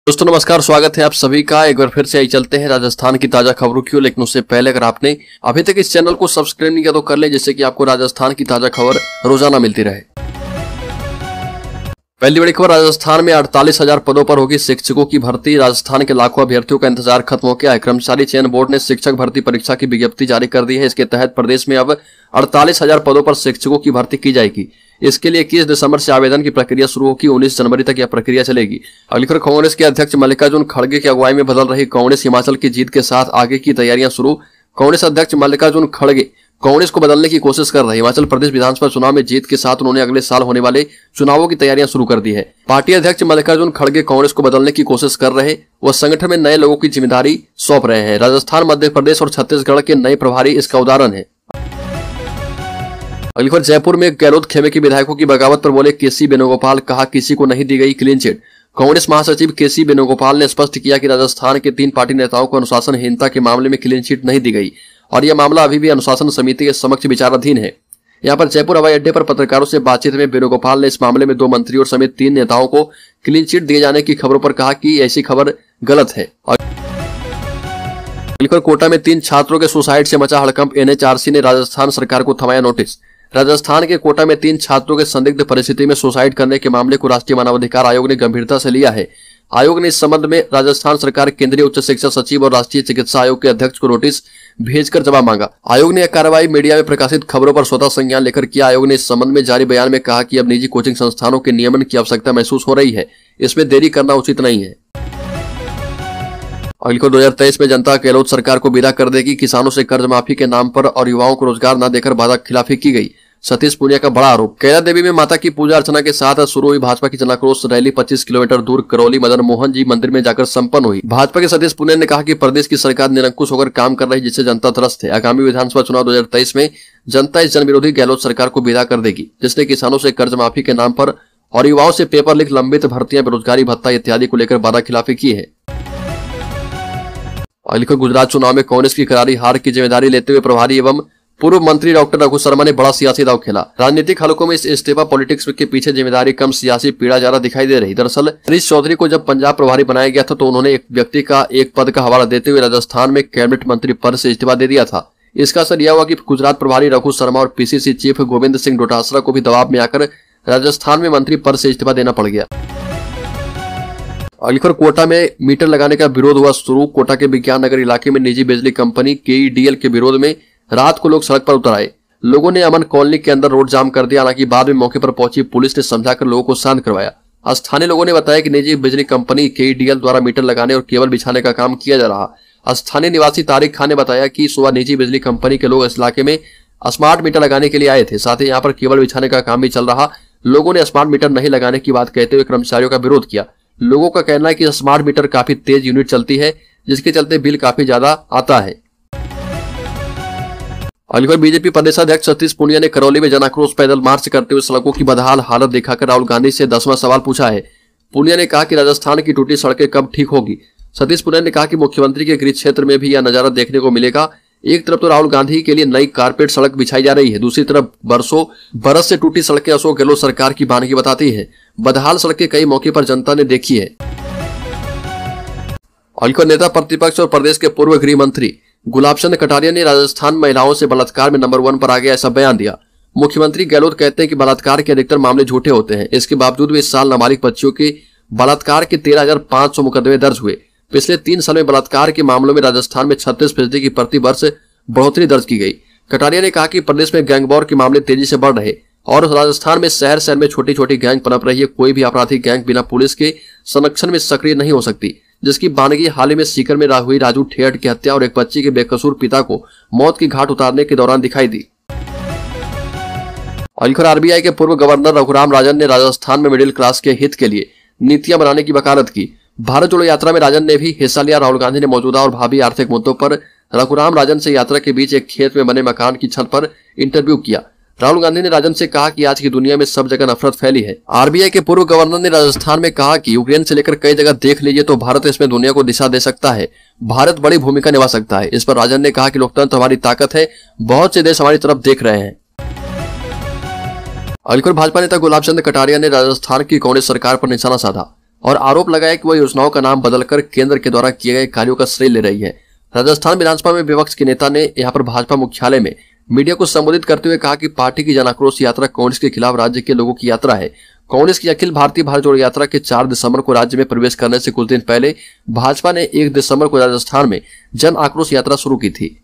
दोस्तों नमस्कार, स्वागत है आप सभी का। एक बार फिर से आई चलते हैं राजस्थान की ताजा खबरों की ओर। लेकिन उससे पहले अगर आपने अभी तक इस चैनल को सब्सक्राइब नहीं किया तो कर ले, जिससे कि आपको राजस्थान की ताजा खबर रोजाना मिलती रहे। पहली बड़ी खबर, राजस्थान में 48,000 पदों पर होगी शिक्षकों की भर्ती। राजस्थान के लाखों अभ्यर्थियों का इंतजार खत्म हो गया है। कर्मचारी चयन बोर्ड ने शिक्षक भर्ती परीक्षा की विज्ञप्ति जारी कर दी है। इसके तहत प्रदेश में अब 48,000 पदों पर शिक्षकों की भर्ती की जाएगी। इसके लिए 21 दिसंबर से आवेदन की प्रक्रिया शुरू होगी। 19 जनवरी तक यह प्रक्रिया चलेगी। अगली खबर, कांग्रेस के अध्यक्ष मल्लिकार्जुन खड़गे की अगुवाई में बदल रही कांग्रेस हिमाचल की जीत के साथ आगे की तैयारियां शुरू। कांग्रेस अध्यक्ष मल्लिकार्जुन खड़गे कांग्रेस को बदलने की कोशिश कर रहे। हिमाचल प्रदेश विधानसभा चुनाव में जीत के साथ उन्होंने अगले साल होने वाले चुनावों की तैयारियां शुरू कर दी है। पार्टी अध्यक्ष मल्लिकार्जुन खड़गे कांग्रेस को बदलने की कोशिश कर रहे। वह संगठन में नए लोगों की जिम्मेदारी सौंप रहे हैं। राजस्थान, मध्य प्रदेश और छत्तीसगढ़ के नए प्रभारी इसका उदाहरण है। अगली खबर, जयपुर में गहलोत खेमे के विधायकों की बगावत पर बोले केसी वेणुगोपाल, कहा किसी को नहीं दी गई क्लीन चिट। कांग्रेस महासचिव केसी वेणुगोपाल ने स्पष्ट किया कि राजस्थान के 3 पार्टी नेताओं को अनुशासनहीनता के मामले में क्लीन चिट नहीं दी गई और यह मामला अभी भी अनुशासन समिति के समक्ष विचाराधीन है। यहाँ पर जयपुर हवाई अड्डे पर पत्रकारों से बातचीत में वेणुगोपाल ने इस मामले में 2 मंत्रियों समेत 3 नेताओं को क्लीन चिट दिए जाने की खबरों पर कहा कि ऐसी खबर गलत है। कोटा में 3 छात्रों के सुसाइड से मचा हड़कंप। एनएचआरसी ने राजस्थान सरकार को थमाया नोटिस। राजस्थान के कोटा में 3 छात्रों के संदिग्ध परिस्थिति में सुसाइड करने के मामले को राष्ट्रीय मानवाधिकार आयोग ने गंभीरता से लिया है। आयोग ने इस संबंध में राजस्थान सरकार, केंद्रीय उच्च शिक्षा सचिव और राष्ट्रीय चिकित्सा आयोग के अध्यक्ष को नोटिस भेजकर जवाब मांगा। आयोग ने यह कार्रवाई मीडिया में प्रकाशित खबरों पर स्वतः संज्ञान लेकर किया। आयोग ने इस संबंध में जारी बयान में कहा कि अब निजी कोचिंग संस्थानों के नियमन की आवश्यकता महसूस हो रही है। इसमें देरी करना उचित नहीं है। अगली को 2023 में जनता गहलोत सरकार को विदा कर देगी। किसानों से कर्ज माफी के नाम पर और युवाओं को रोजगार न देकर वादा खिलाफी की गई। सतीश पूनिया का बड़ा आरोप। कैला देवी में माता की पूजा अर्चना के साथ शुरू हुई भाजपा की जनाक्रोश रैली 25 किलोमीटर दूर करौली मदन मोहन जी मंदिर में जाकर संपन्न हुई। भाजपा के सतीश पूनिया ने कहा कि प्रदेश की सरकार निरंकुश होकर काम कर रही, जिससे जनता त्रस्त है। आगामी विधानसभा चुनाव 2023 में जनता इस जनविरोधी गहलोत सरकार को विदा कर देगी, जिसने किसानों से कर्ज माफी के नाम पर और युवाओं से पेपर लीक, लंबित भर्तियां, बेरोजगारी भत्ता इत्यादि को लेकर वादा खिलाफी की है। अगली को, गुजरात चुनाव में कांग्रेस की करारी हार की जिम्मेदारी लेते हुए प्रभारी एवं पूर्व मंत्री डॉक्टर रघु शर्मा ने बड़ा सियासी दांव खेला। राजनीतिक हलकों में इस इस्तीफा पॉलिटिक्स के पीछे जिम्मेदारी कम सियासी पीड़ा ज्यादा दिखाई दे रही। दरअसल हरीश चौधरी को जब पंजाब प्रभारी बनाया गया था तो उन्होंने एक व्यक्ति का एक पद का हवाला देते हुए राजस्थान में कैबिनेट मंत्री पद से इस्तीफा दे दिया था। इसका असर यह हुआ कि गुजरात प्रभारी रघु शर्मा और पीसीसी चीफ गोविंद सिंह डोटासरा को भी दबाव में आकर राजस्थान में मंत्री पद से इस्तीफा देना पड़ गया। अगली खबर, कोटा में मीटर लगाने का विरोध हुआ शुरू। कोटा के विज्ञान नगर इलाके में निजी बिजली कंपनी केईडीएल के विरोध में रात को लोग सड़क पर उतर आए। लोगों ने अमन कॉलोनी के अंदर रोड जाम कर दिया। हालांकि बाद में मौके पर पहुंची पुलिस ने समझाकर लोगों को शांत करवाया। स्थानीय लोगों ने बताया कि निजी बिजली कंपनी केईडीएल द्वारा मीटर लगाने और केबल बिछाने का काम किया जा रहा। स्थानीय निवासी तारिक खान ने बताया कि सुबह निजी बिजली कंपनी के लोग इस इलाके में स्मार्ट मीटर लगाने के लिए आए थे। साथ ही यहाँ पर केबल बिछाने का काम भी चल रहा। लोगों ने स्मार्ट मीटर नहीं लगाने की बात कहते हुए कर्मचारियों का विरोध किया। लोगों का कहना है कि स्मार्ट मीटर काफी तेज यूनिट चलती है, जिसके चलते बिल काफी ज्यादा आता है। अगली बार, बीजेपी प्रदेशाध्यक्ष सतीश पूनिया ने करौली में जनाक्रोश पैदल मार्च करते हुए सड़कों की बदहाल हालत दिखाकर राहुल गांधी से 10वां सवाल पूछा है। पूनिया ने कहा कि राजस्थान की टूटी सड़कें कब ठीक होगी। सतीश पूनिया ने कहा कि मुख्यमंत्री के गृह क्षेत्र में भी यह नजारा देखने को मिलेगा। एक तरफ तो राहुल गांधी के लिए नई कारपेट सड़क बिछाई जा रही है, दूसरी तरफ बरसों बरस से टूटी सड़कें अशोक गहलोत सरकार की बानगी बताती है। बदहाल सड़कें कई मौके पर जनता ने देखी है। अगली नेता प्रतिपक्ष और प्रदेश के पूर्व गृह मंत्री गुलाब चंद कटारिया ने राजस्थान महिलाओं से बलात्कार में नंबर 1 पर आ गया ऐसा बयान दिया। मुख्यमंत्री गहलोत कहते हैं कि बलात्कार के अधिकतर मामले झूठे होते हैं। इसके बावजूद भी इस साल नाबालिग बच्चियों के बलात्कार के 13,500 मुकदमे दर्ज हुए। पिछले 3 साल में बलात्कार के मामलों में राजस्थान में 36% की प्रति वर्ष बढ़ोतरी दर्ज की गई। कटारिया ने कहा कि प्रदेश में गैंग वॉर के मामले तेजी से बढ़ रहे और राजस्थान में शहर शहर में छोटी छोटी गैंग पनप रही है। कोई भी आपराधिक गैंग बिना पुलिस के संरक्षण में सक्रिय नहीं हो सकती, जिसकी बानगी हाल ही में सीकर में हुई राजू ठेहट की हत्या और एक बच्ची के बेकसूर पिता को मौत की घाट उतारने के दौरान दिखाई दी। आरबीआई के पूर्व गवर्नर रघुराम राजन ने राजस्थान में मिडिल क्लास के हित के लिए नीतियां बनाने की वकालत की। भारत जोड़ो यात्रा में राजन ने भी हिस्सा लिया। राहुल गांधी ने मौजूदा और भावी आर्थिक मुद्दों पर रघुराम राजन से यात्रा के बीच एक खेत में बने मकान की छत पर इंटरव्यू किया। राहुल गांधी ने राजन से कहा कि आज की दुनिया में सब जगह नफरत फैली है। आरबीआई के पूर्व गवर्नर ने राजस्थान में कहा कि यूक्रेन से लेकर कई जगह देख लीजिए तो भारत इसमें दुनिया को दिशा दे सकता है। भारत बड़ी भूमिका निभा सकता है। इस पर राजन ने कहा कि लोकतंत्र हमारी ताकत है, बहुत से देश हमारी तरफ देख रहे हैं। अगली खबर, भाजपा नेता गुलाब चंद कटारिया ने राजस्थान की कांग्रेस सरकार पर निशाना साधा। और आरोप लगाया कि वह योजनाओं का नाम बदलकर केंद्र के द्वारा किए गए कार्यों का श्रेय ले रही है। राजस्थान विधानसभा में विपक्ष के नेता ने यहां पर भाजपा मुख्यालय में मीडिया को संबोधित करते हुए कहा कि पार्टी की जन आक्रोश यात्रा कांग्रेस के खिलाफ राज्य के लोगों की यात्रा है। कांग्रेस की अखिल भारतीय भारत जोड़ो यात्रा के 4 दिसंबर को राज्य में प्रवेश करने से कुछ दिन पहले भाजपा ने 1 दिसंबर को राजस्थान में जन आक्रोश यात्रा शुरू की थी।